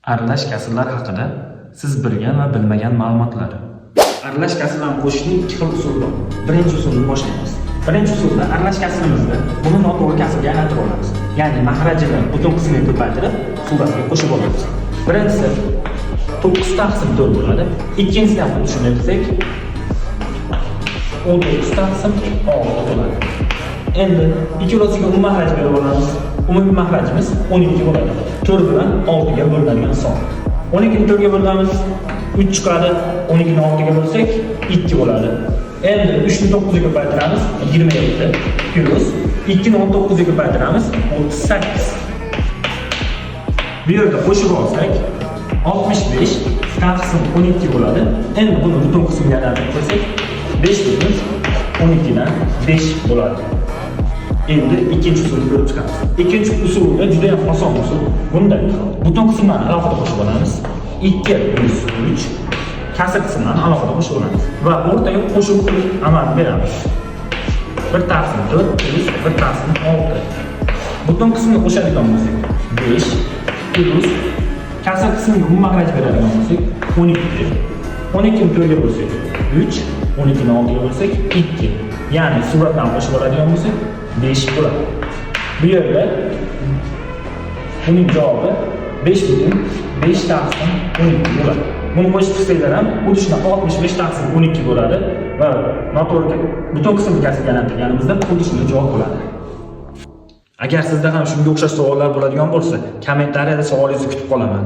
Aralash kasrlar haqida siz bilgan va bilmagan ma'lumotlar. Aralash kasrlarni qo'shishning ikki xil usuli bor. Birinchi usulni boshlaymiz. Birinchi usulda aralash kasrimizni buni noto'g'ri kasrga aylantirib olamiz. Ya'ni mahrajini butun qismiga ko'paytirib, suratga qo'shib olamiz. Birinchisi 9 taqsim 4 bo'ladi. Ikkinchisini ham shuni qilsak 19 taqsim 6 bo'ladi. Endi ikkalasiga umumiy mahraj berib olamiz. Umumiy mahrajimiz 12 bo'ladi. 4 bilan 6 ga bo'linadigan son. 12 ni 4 ga bo'lamiz, 3 chiqadi. 12 ni 6 ga bo'lsak 2 bo'ladi. Endi 3 ni 9 ga ko'paytiramiz, 27 plus 2 ni 19 ga ko'paytiramiz, 38. Bu yerda qo'shib olsak 65 taqsim 12 bo'ladi. Endi buni butun qismga aylantirib qo'ysak 5 butun 12 dan 5 bo'ladi. Endi ikkinchi usulni ko'rib chiqamiz. Ikkinchi usulda juda ham oson usul. Bunda butun qismlarni alohida qo'shib olamiz. 2 plus 3 kasr qismlarni alohida qo'shib olamiz va o'rtaga qo'shib amalni beramiz. 1 taqsim 4 plus 1 taqsim 6. Butun qismni qo'shadigan bo'lsak 5 plus kasr qismiga umumiy mahraj beradigan bo'lsak 12. 12 ni 4 ga bo'lsak 3, 12 ni 6 ga bo'lsak 2. Ya'ni suratdan qo'shib oladigan bo'lsak 5 bo'ladi. Bu yerda buning javobi 5 butun 5 taqsim 12 bo'ladi. Buni qo'shib qilsanglar ham xuddi shunaqa 65 taqsim 12 bo'ladi va noto'g'ri butun qismni kasrga aylantirganimizda xuddi shunday javob bo'ladi. Agar sizda ham shunga o'xshash savollar bo'ladigan bo'lsa, kommentariyada savolingizni kutib qolaman.